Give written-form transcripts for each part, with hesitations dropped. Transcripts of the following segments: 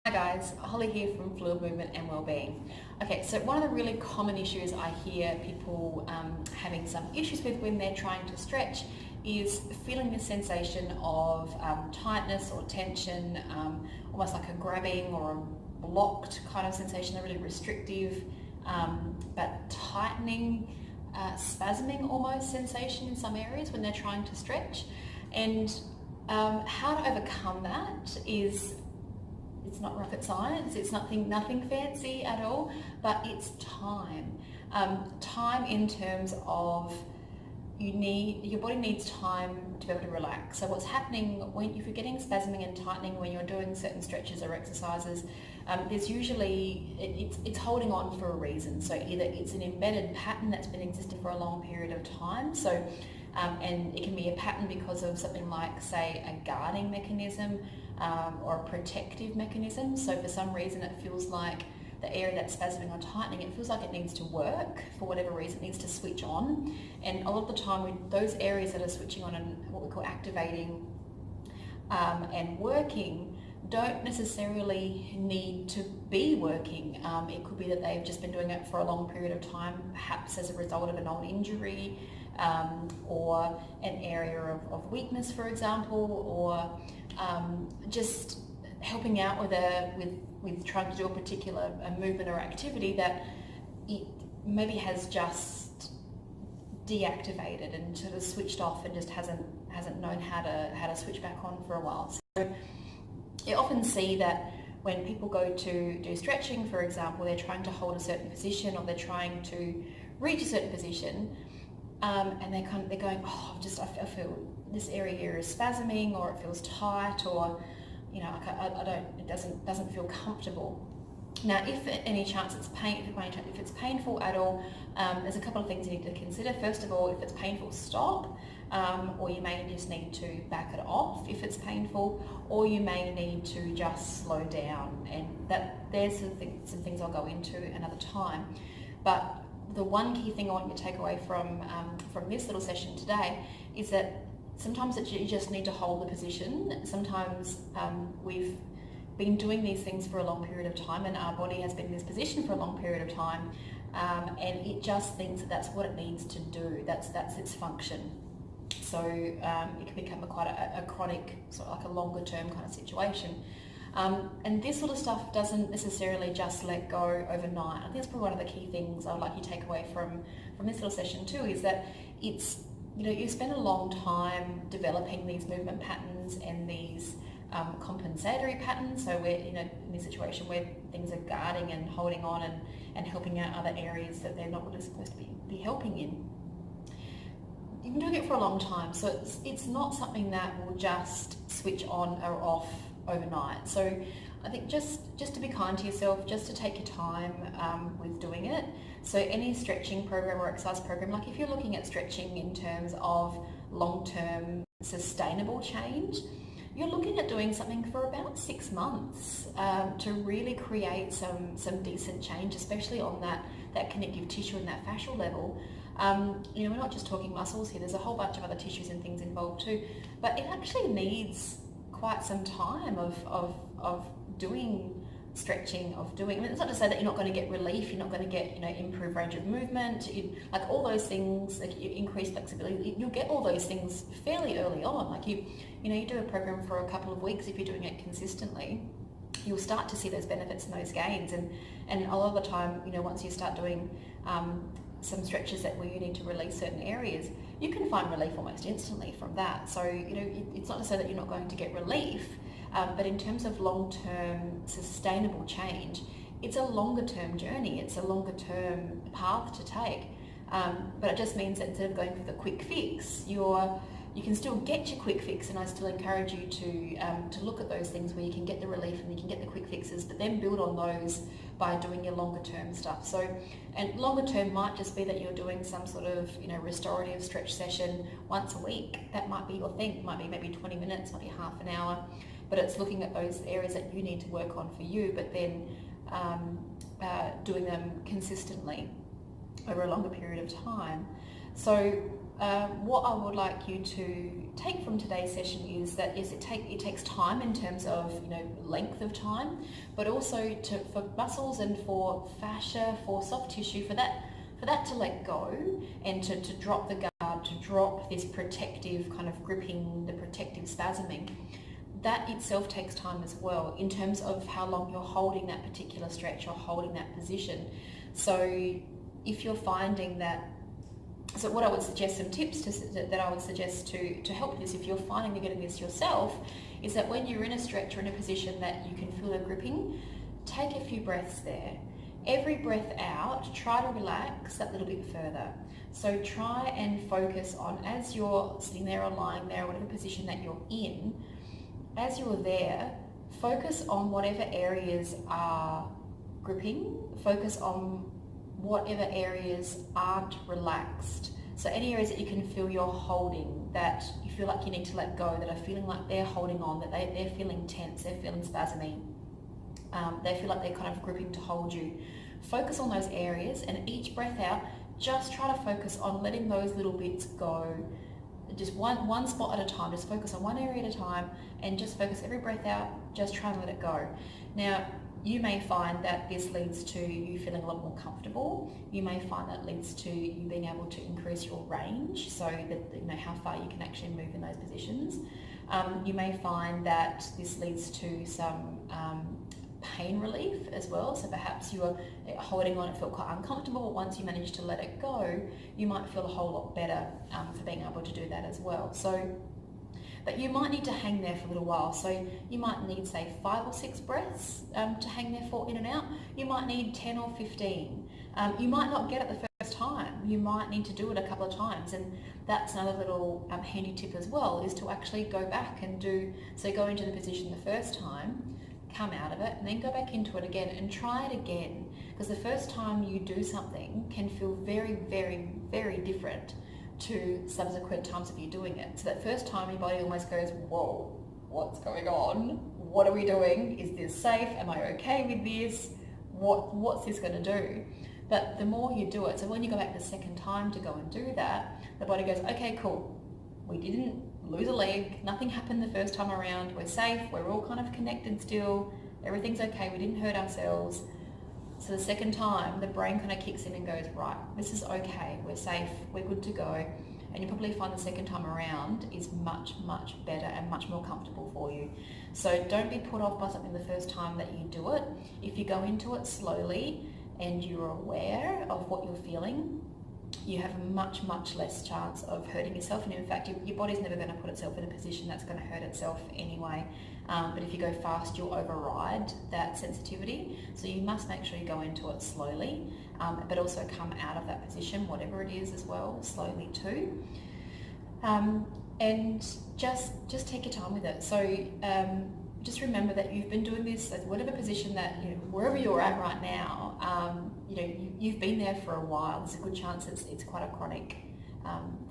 Hi guys, Holly here from Fluid Movement and Wellbeing. Okay, so one of the really common issues I hear people having some issues with when they're trying to stretch is feeling this sensation of tightness or tension, almost like a grabbing or a blocked kind of sensation, a really restrictive but tightening, spasming almost sensation in some areas when they're trying to stretch. And how to overcome that is, it's not rocket science, it's nothing fancy at all, but it's time. Time in terms of your body needs time to be able to relax. So what's happening if you're getting spasming and tightening when you're doing certain stretches or exercises, there's usually, it's holding on for a reason. So either it's an embedded pattern that's been existing for a long period of time. So and it can be a pattern because of something like, say, a guarding mechanism or a protective mechanism. So for some reason it feels like the area that's spasming or tightening, it feels like it needs to work for whatever reason, it needs to switch on. And a lot of the time with those areas that are switching on and what we call activating and working don't necessarily need to be working. It could be that they've just been doing it for a long period of time, perhaps as a result of an old injury, or an area of weakness, for example, or just helping out with trying to do a particular movement or activity that it maybe has just deactivated and sort of switched off and just hasn't known how to switch back on for a while. So you often see that when people go to do stretching, for example, they're trying to hold a certain position or they're trying to reach a certain position, and they're going, oh, I feel this area here is spasming, or it feels tight, or it doesn't feel comfortable. Now, if at any chance if it's painful at all, there's a couple of things you need to consider. First of all, if it's painful, stop, or you may just need to back it off if it's painful, or you may need to just slow down. And there's some things I'll go into another time. But the one key thing I want you to take away from this little session today is that sometimes you just need to hold the position. Sometimes we've been doing these things for a long period of time and our body has been in this position for a long period of time, and it just thinks that that's what it needs to do. That's its function. So it can become quite a chronic, sort of like a longer term kind of situation. And this sort of stuff doesn't necessarily just let go overnight. I think that's probably one of the key things I would like you to take away from this little session too, is that it's, you spend a long time developing these movement patterns and these compensatory patterns. So we're in this situation where things are guarding and holding on and helping out other areas that they're not really supposed to be helping in. You've been doing it for a long time, so it's not something that will just switch on or off overnight. So I think just to be kind to yourself, just to take your time with doing it. So any stretching program or exercise program, like if you're looking at stretching in terms of long-term sustainable change, you're looking at doing something for about 6 months to really create some decent change, especially on that connective tissue and that fascial level. We're not just talking muscles here, there's a whole bunch of other tissues and things involved too, but it actually needs quite some time of doing stretching, it's not to say that you're not going to get relief, you're not going to get improved range of movement, like all those things, like you increase flexibility, you'll get all those things fairly early on. Like you do a program for a couple of weeks, if you're doing it consistently, you'll start to see those benefits and those gains, and a lot of the time, once you start doing some stretches where you need to release certain areas, you can find relief almost instantly from that. So it's not to say that you're not going to get relief, but in terms of long-term sustainable change, it's a longer-term journey, it's a longer-term path to take. But it just means that instead of going for the quick fix, you can still get your quick fix, and I still encourage you to look at those things where you can get the relief and you can get the quick fixes, but then build on those by doing your longer term stuff. So, and longer term might just be that you're doing some sort of restorative stretch session once a week. That might be your thing. It might be maybe 20 minutes, might be half an hour, but it's looking at those areas that you need to work on for you, but then doing them consistently over a longer period of time. So what I would like you to take from today's session is that it takes time in terms of length of time, but also for muscles and for fascia, for soft tissue, for that to let go and to drop the guard, to drop this protective kind of gripping, the protective spasming. That itself takes time as well in terms of how long you're holding that particular stretch or holding that position. So if you're finding that, so what I would suggest, some tips that I would suggest to help this, if you're finding you're getting this yourself, is that when you're in a stretch or in a position that you can feel the gripping, take a few breaths there. Every breath out, try to relax that little bit further. So try and focus on, as you're sitting there or lying there, or whatever position that you're in, as you're there, focus on whatever areas are gripping, focus on whatever areas aren't relaxed. So any areas that you can feel you're holding, that you feel like you need to let go, that are feeling like they're holding on, that they're feeling tense, they're feeling spasmy, they feel like they're kind of gripping to hold you. Focus on those areas, and each breath out, just try to focus on letting those little bits go. Just one spot at a time, just focus on one area at a time, and just focus every breath out, just try and let it go. Now, you may find that this leads to you feeling a lot more comfortable. You may find that leads to you being able to increase your range, so that how far you can actually move in those positions. You may find that this leads to some pain relief as well. So perhaps you were holding on, it felt quite uncomfortable, but once you manage to let it go, you might feel a whole lot better for being able to do that as well. But you might need to hang there for a little while. So you might need, say, 5 or 6 breaths to hang there for in and out. You might need 10 or 15. You might not get it the first time. You might need to do it a couple of times. And that's another little handy tip as well, is to actually go back and go into the position the first time, come out of it, and then go back into it again and try it again. Because the first time you do something can feel very, very, very different to subsequent times of you doing it. So that first time your body almost goes, whoa, what's going on? What are we doing? Is this safe? Am I okay with this? What's this going to do? But the more you do it, so when you go back the second time to go and do that, the body goes, okay, cool. We didn't lose a leg. Nothing happened the first time around. We're safe. We're all kind of connected still. Everything's okay. We didn't hurt ourselves. So the second time, the brain kind of kicks in and goes, right, this is okay, we're safe, we're good to go. And you probably find the second time around is much, much better and much more comfortable for you. So don't be put off by something the first time that you do it. If you go into it slowly and you're aware of what you're feeling, you have a much, much less chance of hurting yourself. And in fact, your body's never going to put itself in a position that's going to hurt itself anyway. But if you go fast, you'll override that sensitivity. So you must make sure you go into it slowly, but also come out of that position, whatever it is as well, slowly too. And just take your time with it. So just remember that you've been doing this at whatever position that, wherever you're at right now, you've been there for a while. There's a good chance it's quite a chronic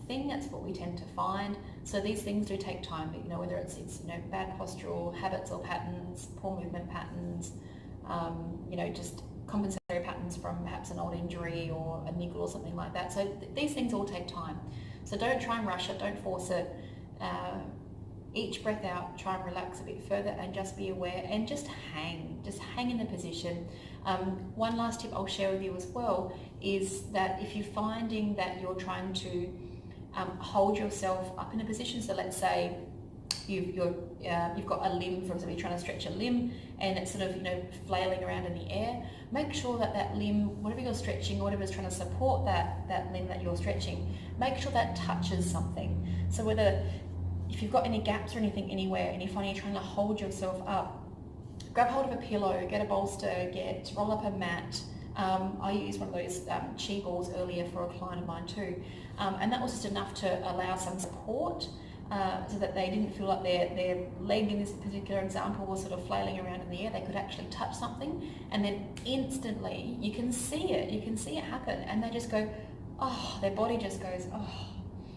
thing. That's what we tend to find. So these things do take time, whether it's bad postural habits or patterns, poor movement patterns, just compensatory patterns from perhaps an old injury or a niggle or something like that. So these things all take time. So don't try and rush it, don't force it. Each breath out, try and relax a bit further and just be aware and just hang in the position. One last tip I'll share with you as well is that if you're finding that you're trying to hold yourself up in a position, so let's say you've got a limb, for example, you're trying to stretch a limb and it's sort of flailing around in the air, make sure that limb, whatever you're stretching, whatever's trying to support that limb that you're stretching, make sure that touches something. So whether if you've got any gaps or anything anywhere and you find you're trying to hold yourself up, grab hold of a pillow, get a bolster, roll up a mat. I used one of those chi balls earlier for a client of mine too, and that was just enough to allow some support so that they didn't feel like their leg in this particular example was sort of flailing around in the air. They could actually touch something, and then instantly you can see it happen, and they just go, oh, their body just goes, oh,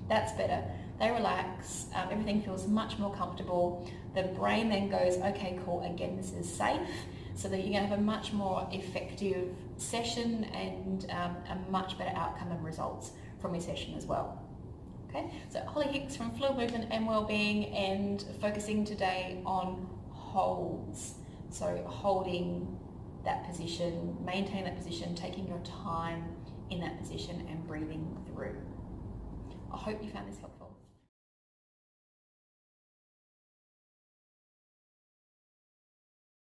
that's better. They relax, everything feels much more comfortable. The brain then goes, okay, cool, again, this is safe, so that you're going to have a much more effective session and a much better outcome and results from your session as well. Okay, so Holly Hicks from Fluid Movement and Wellbeing, and focusing today on holds. So holding that position, maintain that position, taking your time in that position and breathing through. I hope you found this helpful.